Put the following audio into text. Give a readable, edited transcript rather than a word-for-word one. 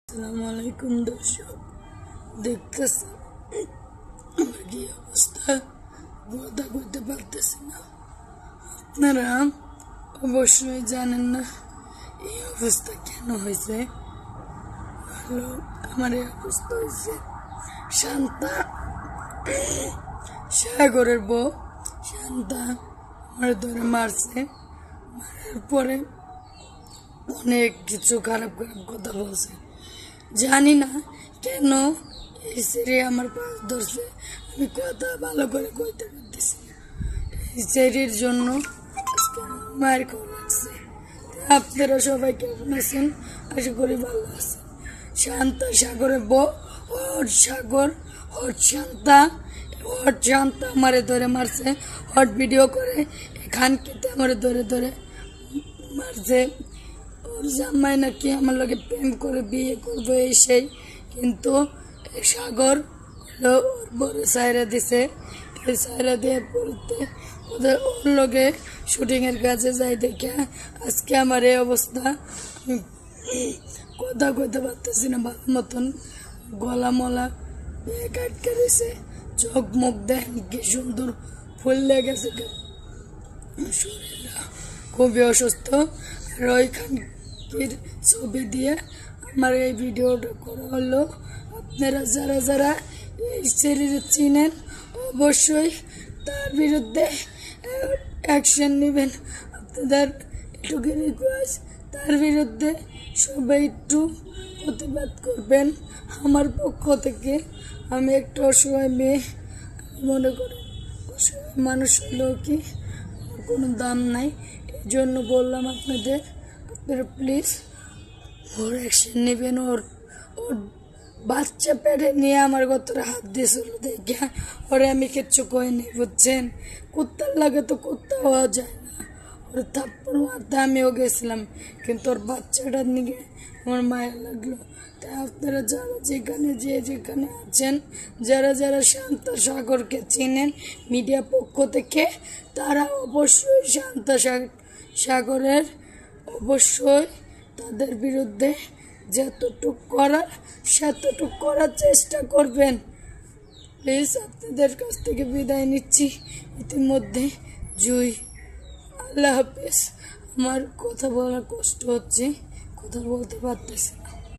আসসালামু আলাইকুম দর্শক, দেখতেছেন আমার কি অবস্থা, কথা করতে পারতেছি না। আপনারা অবশ্যই জানেন না এই অবস্থা কেন হয়েছে। হলো আমার এই অবস্থা হয়েছে শান্তা, সাগরের বউ শান্তা আমার ধরে মারছে। মারার পরে অনেক কিছু খারাপ খারাপ কথা বলছে। জানি না কেন এই সেরে আমার পাশ ধরছে, আমি কথা ভালো করে কইতে পারতেছি না। এই সেরির জন্য আজকে মায়ের খাওয়া লাগছে। আপনারা সবাই কেমন আছেন? আশা করি ভালো আছেন। শান্তা সাগরের বউ হট শান্তা আমারে ধরে মারছে। হট ভিডিও করে এখান কেটে আমারে ধরে ধরে মারছে। ওর জামাই নাকি আমার লোকে প্রেম করে বিয়ে করবে এই সেই, কিন্তু সাগর ওর বড় সাইরা দিছে। এই সাইরা দিয়ে পড়তে ওর লগে শুটিংয়ের কাছে যাই দেখে আজকে আমার এই অবস্থা। আমি কথা কইতে পারতেছি না ভালো মতন, গলা মলা আটকে রয়েছে, চোখ মুখ দেখেন কি সুন্দর ফুল লেগেছে, শরীরটা খুবই অসুস্থ। আর ওইখানকার ছবি দিয়ে আমার এই ভিডিওটা করা হলো। আপনারা যারা যারা এই শরীরে চিনেন অবশ্যই তার বিরুদ্ধে অ্যাকশন নেবেন। আপনাদের একটু রিকোয়েস্ট, তার বিরুদ্ধে সবাই একটু প্রতিবাদ করবেন আমার পক্ষ থেকে। আমি একটা অসহায় মেয়ে, মনে করি অসহায় মানুষ হলেও কি কোনো দাম নাই। এই জন্য বললাম আপনারা প্লিজ ওর অ্যাকশন নেবেন। ওর বাচ্চা পেটে নিয়ে আমার গতরে হাত দিয়েছিল দেখে ওরে আমি কিচ্ছু কইনি, বুঝছেন? কুত্তার লাগে তো কুত্তা হওয়া যায় না। ওর থাপ্পড় মারতে আমিও গেছিলাম, কিন্তু ওর বাচ্চাটার নিয়ে আমার মায়া লাগলো। তাই আপনারা যারা যেখানে আছেন, যারা যারা শান্তা সাগরকে চিনেন মিডিয়া পক্ষ থেকে, তারা অবশ্যই শান্তা সাগরের অবশ্যই তাদের বিরুদ্ধে যতটুকু করার সেতটুকু করার চেষ্টা করবেন। প্লিজ আপনাদের কাছ থেকে বিদায় নিচ্ছি ইতিমধ্যে। জুই, আল্লাহ হাফেজ। আমার কথা বলার কষ্ট হচ্ছে, কথা বলতে পারতেছি।